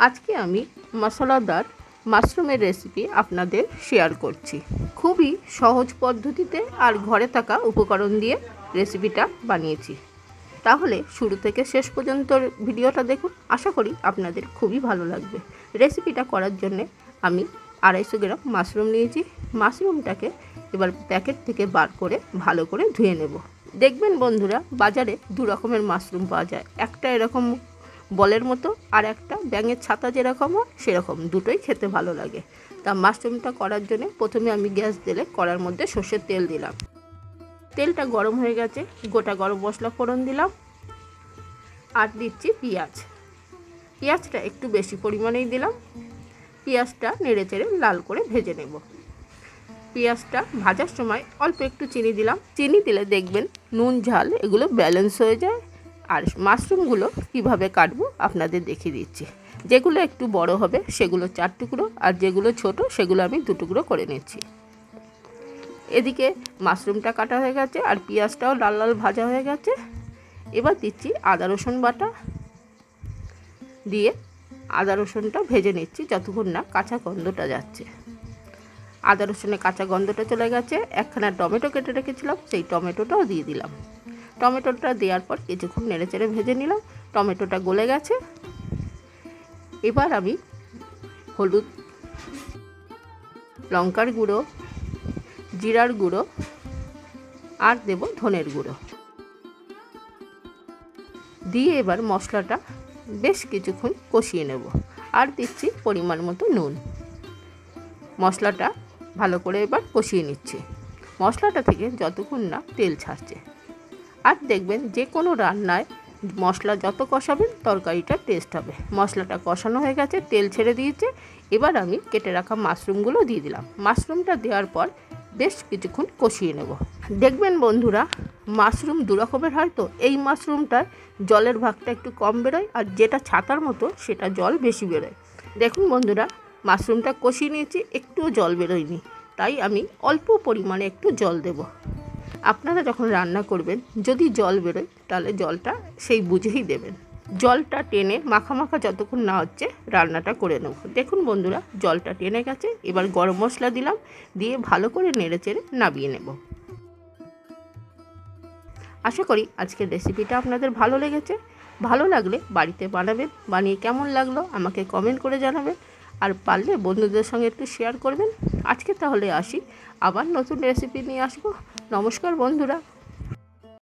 আজকে আমি মশলাদার মাশরুমের রেসিপি আপনাদের শেয়ার করছি। খুবই সহজ পদ্ধতিতে আর ঘরে থাকা উপকরণ দিয়ে রেসিপিটা বানিয়েছি। তাহলে শুরু থেকে শেষ পর্যন্ত ভিডিওটা দেখুন, আশা করি আপনাদের খুবই ভালো লাগবে। রেসিপিটা করার জন্যে আমি 250 গ্রাম মাশরুম নিয়েছি। মাশরুমটাকে এবার প্যাকেট থেকে বার করে ভালো করে ধুয়ে নেব। দেখবেন বন্ধুরা, বাজারে দু রকমের মাশরুম পাওয়া যায়, একটা এরকম বলের মতো আর একটা ব্যাঙের ছাতা যেরকম হয় সেরকম, দুটোই খেতে ভালো লাগে। তা মাশরুমটা করার জন্য প্রথমে আমি গ্যাস দিলে কড়ার মধ্যে সর্ষের তেল দিলাম। তেলটা গরম হয়ে গেছে, গোটা গরম মশলা ফোড়ন দিলাম আর দিচ্ছি পেঁয়াজ। পেঁয়াজটা একটু বেশি পরিমাণেই দিলাম। পেঁয়াজটা নেড়ে চেড়ে লাল করে ভেজে নেব। পেঁয়াজটা ভাজার সময় অল্প একটু চিনি দিলাম। চিনি দিলে দেখবেন নুন ঝাল এগুলো ব্যালেন্স হয়ে যায়। আর মাশরুমগুলো কিভাবে কাটবো আপনাদের দেখিয়ে দিচ্ছি। যেগুলো একটু বড় হবে সেগুলো 4 টুকরো, আর যেগুলো ছোট সেগুলো আমি 2 টুকরো করে নিচ্ছি। এদিকে মাশরুমটা কাটা হয়ে গেছে আর পেঁয়াজটাও লাল লাল ভাজা হয়ে গেছে। এবার দিচ্ছি আদা রসুন বাটা, দিয়ে আদা রসুনটা ভেজে নিচ্ছি যতক্ষণ না কাঁচা গন্ধটা যাচ্ছে। আদা রসুনের কাঁচা গন্ধটা চলে গেছে। একখানা টমেটো কেটে রেখেছিলাম, সেই টমেটোটাও দিয়ে দিলাম। টমেটোটা দেওয়ার পর কিছুক্ষণ নেড়ে চেড়ে ভেজে নিলাম। টমেটোটা গলে গেছে। এবার আমি হলুদ, লঙ্কার গুঁড়ো, জিরার গুঁড়ো আর দেব ধনের গুঁড়ো দিয়ে এবার মশলাটা বেশ কিছুক্ষণ কষিয়ে নেব। আর দিচ্ছি পরিমাণ মতো নুন। মশলাটা ভালো করে এবার কষিয়ে নিচ্ছি, মশলাটা থেকে যতক্ষণ না তেল ছাড়ছে। আর দেখবেন যে কোনো রান্নায় মশলা যত কষাবেন তরকারিটা টেস্ট হবে। মশলাটা কষানো হয়ে গেছে, তেল ছেড়ে দিয়েছে। এবার আমি কেটে রাখা মাশরুমগুলো দিয়ে দিলাম। মাশরুমটা দেওয়ার পর বেশ কিছুক্ষণ কষিয়ে নেব। দেখবেন বন্ধুরা, মাশরুম দু রকমের হয়, তো এই মাশরুমটার জলের ভাগটা একটু কম বেরোয়, আর যেটা ছাতার মতো সেটা জল বেশি বেরোয়। দেখুন বন্ধুরা, মাশরুমটা কষিয়ে নিয়েছি, একটুও জল বেরোয়নি, তাই আমি অল্প পরিমাণে একটু জল দেব। আপনারা যখন রান্না করবেন যদি জল বেরোয় তাহলে জলটা সেই বুঝেই দেবেন। জলটা টেনে মাখা মাখা যতক্ষণ না হচ্ছে রান্নাটা করে নেব। দেখুন বন্ধুরা, জলটা টেনে গেছে। এবার গরম মশলা দিলাম, দিয়ে ভালো করে নেড়ে চেড়ে নামিয়ে নেব। আশা করি আজকের রেসিপিটা আপনাদের ভালো লেগেছে। ভালো লাগলে বাড়িতে বানাবেন, বানিয়ে কেমন লাগলো আমাকে কমেন্ট করে জানাবেন। আর পারলে বন্ধুদের সঙ্গে একটু শেয়ার করবেন। আজকে তাহলে আসি, আবার নতুন রেসিপি নিয়ে আসবো। নমস্কার বন্ধুরা।